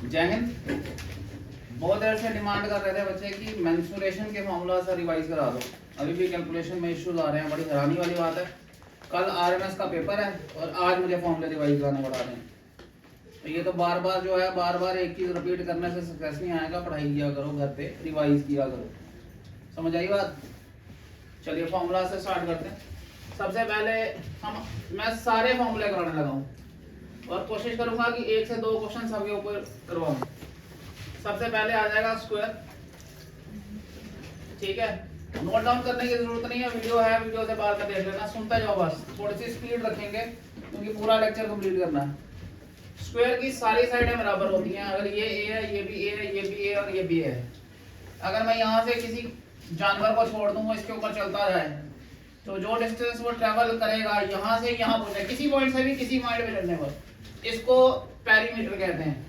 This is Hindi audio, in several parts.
जय हिंद। बहुत देर से डिमांड कर रहे थे बच्चे कि मेंस्ट्रुएशन के फॉर्मूला से रिवाइज करा दो। अभी भी कैलकुलेशन में इश्यूज आ रहे हैं, बड़ी हैरानी वाली बात है। कल आरएमएस का पेपर है और आज मुझे फॉर्मूले रिवाइज कराने पड़ा रहे हैं। तो ये तो बार बार जो है बार एक चीज रिपीट करने से सक्सेस नहीं आएगा। पढ़ाई किया करो, घर पे रिवाइज किया करो। समझ आई बात? चलिए फॉर्मूला से स्टार्ट करते हैं। सबसे पहले मैं सारे फॉर्मूले कराने लगा हूँ और कोशिश करूंगा कि 1 से 2 क्वेश्चन सबके ऊपर करवाऊं। सबसे पहले आ जाएगा स्क्वायर। ठीक है, नोट डाउन करने की जरूरत नहीं है, वीडियो है, वीडियो से बाद में देख लेना, सुनते जाओ बस। थोड़ी सी स्पीड रखेंगे क्योंकि पूरा लेक्चर कंप्लीट करना है। स्क्वायर की सारी साइडें बराबर होती हैं। अगर ये ए है, ये भी ए है, ये भी ए और ये भी ए है। अगर मैं यहाँ से किसी जानवर को छोड़ दूं, वो इसके ऊपर चलता जाए, तो जो डिस्टेंस वो ट्रेवल करेगा यहाँ से यहाँ पहुंचे, किसी पॉइंट से भी किसी पॉइंट पे चलने पर, इसको पेरीमीटर कहते हैं।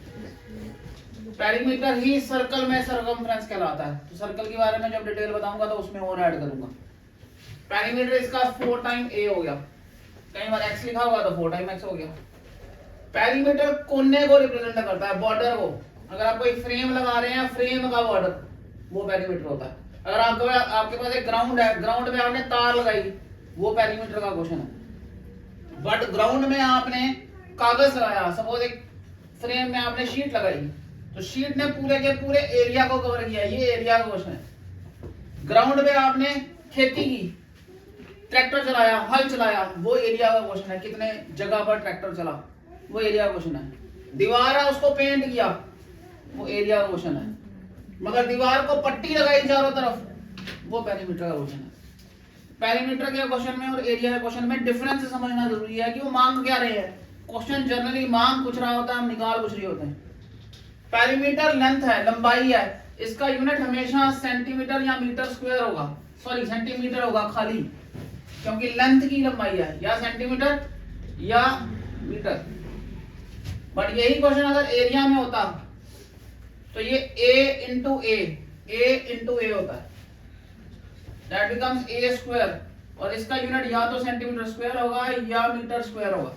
पेरीमीटर ही सर्कल में सर्कमफ्रेंस कहलाता है। तो सर्कल के बारे में जब डिटेल बताऊंगा तो उसमें और ऐड करूंगा। पेरीमीटर इसका 4 टाइम ए हो गया। कई बार एक्स लिखा होगा तो 4 टाइम एक्स हो गया। पेरीमीटर कोने को रिप्रेजेंट करता है, बॉर्डर को। अगर आप कोई फ्रेम लगा रहे हैं, फ्रेम का बॉर्डर वो पेरीमीटर होता है। अगर आपके पास एक ग्राउंड है, ग्राउंड में आपने तार लगाई, वो पेरीमीटर का क्वेश्चन है। बट ग्राउंड में आपने कागज लगाया, सपोज एक फ्रेम में आपने शीट लगाई, तो शीट ने पूरे के पूरे एरिया को कवर किया, ये एरिया का क्वेश्चन है। ग्राउंड में आपने खेती की, ट्रैक्टर चलाया, हल चलाया, वो एरिया का क्वेश्चन है। कितने जगह पर ट्रैक्टर चला, वो एरिया का क्वेश्चन है। दीवार है, उसको पेंट किया, वो एरिया का क्वेश्चन है। मगर दीवार को पट्टी लगाई चारों तरफ, वो पेरीमीटर का क्वेश्चन है। पेरीमीटर के क्वेश्चन में और एरिया के क्वेश्चन में डिफरेंस समझना जरूरी है कि वो मांग क्या रहे हैं। क्वेश्चन जनरली मांग कुछ रहा होता है, हम निकाल कुछ रहे होते हैं। पेरीमीटर लेंथ है, लंबाई है, इसका यूनिट हमेशा सेंटीमीटर या मीटर स्क्वायर होगा। सॉरी, सेंटीमीटर होगा खाली, क्योंकि लेंथ की लंबाई है, या सेंटीमीटर या मीटर। बट यही क्वेश्चन अगर एरिया में होता तो ये a इंटू ए होता है, दैट बिकम्स ए स्क्वायर। और इसका यूनिट या तो सेंटीमीटर स्क्वायर होगा या मीटर स्क्वायर होगा।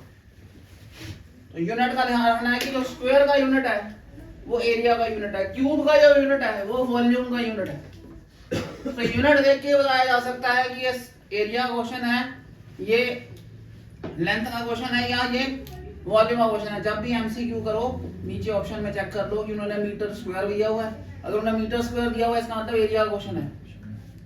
तो यूनिट का ध्यान रखना है कि जो स्क्वायर का यूनिट है वो एरिया का यूनिट है, क्यूब का जो यूनिट है वो वॉल्यूम का यूनिट है। तो यूनिट देख के बताया जा सकता है कि ये एरिया क्वेश्चन है, ये लेंथ का क्वेश्चन है, या ये वॉल्यूम का क्वेश्चन है। जब भी एमसीक्यू करो नीचे ऑप्शन में चेक कर लो कि उन्होंने मीटर स्क्वायर दिया हुआ है। अगर उन्होंने मीटर स्क्वायर दिया हुआ है, इसका मतलब एरिया का क्वेश्चन है।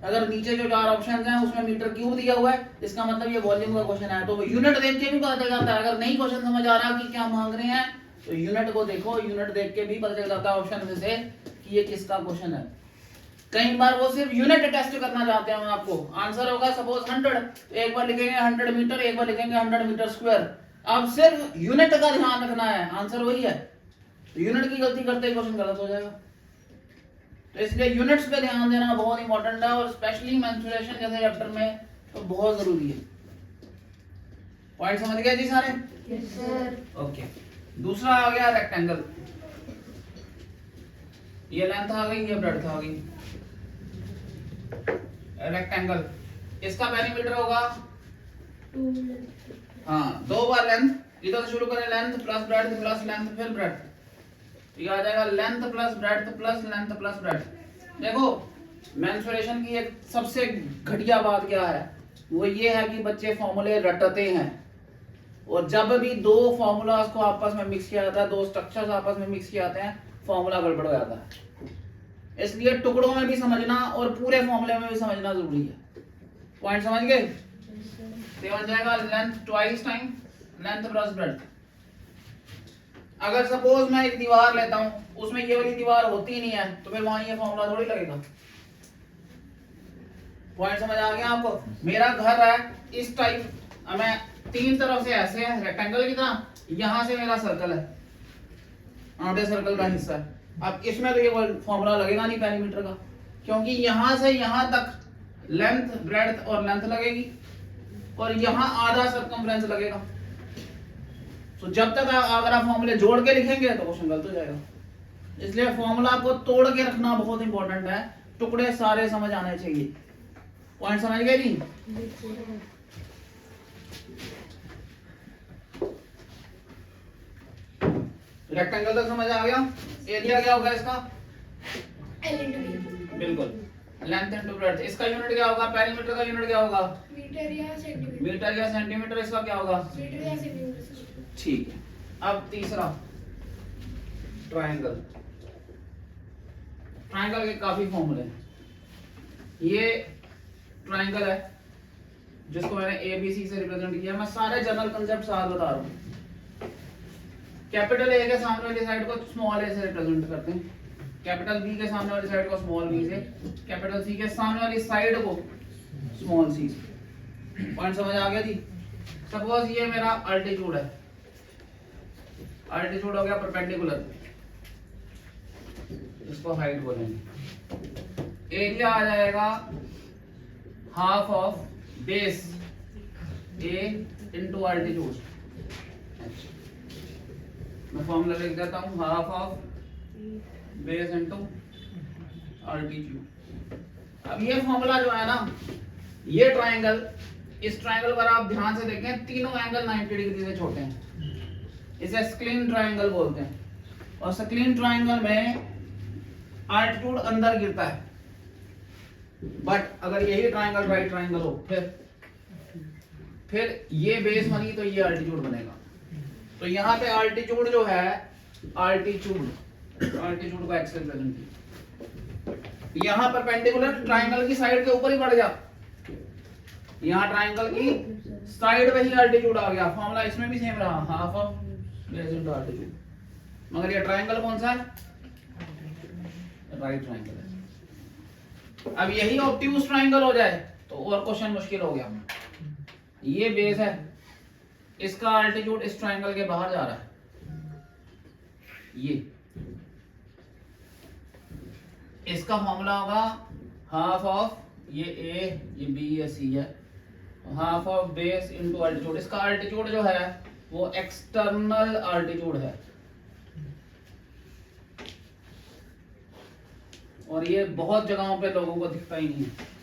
अगर नीचे जो 4 ऑप्शन हैं उसमें मीटर क्यूब दिया हुआ है, इसका मतलब ये वॉल्यूम का क्वेश्चन है। तो यूनिट देख के भी पता चल जाता है। अगर नहीं क्वेश्चन समझ आ रहा कि क्या मांग रहे हैं, तो यूनिट को देखो, यूनिट देख के भी पता चल जाता है ऑप्शन में से कि ये किसका क्वेश्चन है। कई बार वो सिर्फ यूनिट टेस्ट करना चाहते हैं, आपको आंसर होगा सपोज 100, एक बार लिखेंगे 100 मीटर, एक बार लिखेंगे 100 मीटर स्क्वायर। अब सिर्फ यूनिट का ध्यान रखना है, आंसर वही है। तो यूनिट की गलती करते ही क्वेश्चन गलत हो जाएगा। तो इसलिए यूनिट्स पे ध्यान देना बहुत इंपॉर्टेंट है, और स्पेशली मेंस्ट्रुएशन जैसे चैप्टर में तो बहुत जरूरी है। पॉइंट समझ गए जी सारे? Yes sir. ओके, दूसरा आ गया रेक्टेंगल। ये लेंथ आ गई, ये ब्रेड्थ आ गई। रेक्टेंगल, इसका पेरीमीटर होगा, हाँ, 2 बार लेंथ। इधर से शुरू करें, length plus breadth plus length फिर ब्रेड्थ। ये आ जाएगा length plus breadth plus length plus breadth. देखो, मेंस्ट्रुएशन की एक सबसे घटिया बात क्या है, वो ये है कि बच्चे फॉर्मूले रटते हैं, और जब भी 2 फॉर्मूलाज को आपस में मिक्स किया जाता है, 2 स्ट्रक्चर्स आपस में मिक्स किए जाते हैं, फॉर्मूला गड़बड़ हो जाता है। इसलिए टुकड़ों में भी समझना और पूरे फॉर्मूले में भी समझना जरूरी है। पॉइंट समझ गए? तो बन जाएगा length twice time length plus breadth. अगर सपोज मैं एक दीवार लेता हूं, उसमें ये वाली दीवार होती नहीं है, तो फिर वहां ये फॉर्मूला थोड़ी लगेगा। पॉइंट समझ आ गया आपको? मेरा घर है इस टाइप, मैं 3 तरफ से ऐसे है रेक्टेंगल की तरह, यहां से मेरा सर्कल है, आधे सर्कल का हिस्सा है। अब इसमें तो ये फॉर्मूला लगेगा नहीं पेरीमीटर का, क्योंकि यहां से यहां तक लेंथ ब्रेड्थ और लेंथ लगेगी, और यहां आधा सर्कमफ्रेंस लगेगा। तो जब तक अगर आप फॉर्मूले जोड़ के लिखेंगे तो क्वेश्चन गलत हो जाएगा। इसलिए फॉर्मूला को तोड़ के रखना बहुत इंपॉर्टेंट है, टुकड़े सारे समझ आने चाहिए। पॉइंट समझ गए जी? रेक्टेंगल तक समझ आ गया। एरिया क्या होगा इसका? L into B। बिल्कुल। लेंथ इनटू ब्रेड्थ, इसका यूनिट क्या होगा? पेरीमीटर का यूनिट क्या होगा? मीटर या सेंटीमीटर। मीटर या सेंटीमीटर, इसका क्या होगा? मीटर या सेंटीमीटर। ठीक है। अब तीसरा ट्रायंगल। ट्रायंगल के काफी फॉर्मूले हैं। ये ट्रायंगल है जिसको मैंने ए बी सी से रिप्रेजेंट किया। मैं सारे जनरल कांसेप्ट साथ बता रहा हूँ। कैपिटल ए के सामने वाली साइड को स्मॉल ए से रिप्रेजेंट करते हैं, कैपिटल बी के सामने वाली साइड को स्मॉल बी से, कैपिटल सी के सामने वाली साइड को स्मॉल सी से। पॉइंट समझ आ गया जी? सपोज ये मेरा अल्टीट्यूड है, अल्टीट्यूड हो गया परपेंडिकुलर, इसको हाइट बोलेंगे। एरिया आ जाएगा half of base A into altitude. मैं फॉर्मूला लिख देता हूं, half of base into altitude. अब ये फॉर्मूला जो है ना, ये ट्रायंगल, इस ट्रायंगल पर आप ध्यान से देखें, तीनों एंगल 90 डिग्री से छोटे हैं। इसे स्क्लीन ट्रायंगल बोलते हैं। और स्क्लीन ट्रायंगल में अल्टीट्यूड अंदर गिरता है, बट अगर यही ट्रायंगल राइट ट्रायंगल हो, फिर ये बेस बनी तो ये अल्टीट्यूड बनेगा। तो यहाँ पे अल्टीट्यूड जो है, अल्टीट्यूड को एक्स से रिप्रेजेंट किया। यहाँ परपेंडिकुलर ट्रायंगल की साइड के ऊपर ही बढ़ गया, यहाँ ट्रायंगल की साइड पे ही अल्टीट्यूड आ गया। फॉर्मूला इसमें भी सेम रहा, half of base into altitude. मगर ये ट्रायंगल कौन सा है? राइट ट्रायंगल है। अब यही ऑब्ट्यूज ट्रायंगल हो जाए तो और क्वेश्चन मुश्किल हो गया। ये बेस है, इसका अल्टीट्यूड इस ट्रायंगल के बाहर जा रहा है, ये इसका फॉर्मूला होगा हाफ ऑफ ये ए, ये बी, ये सी है, half of base into altitude. इसका अल्टीट्यूड जो है वो एक्सटर्नल अल्टीट्यूड है, और ये बहुत जगहों पे लोगों को दिखता ही नहीं है।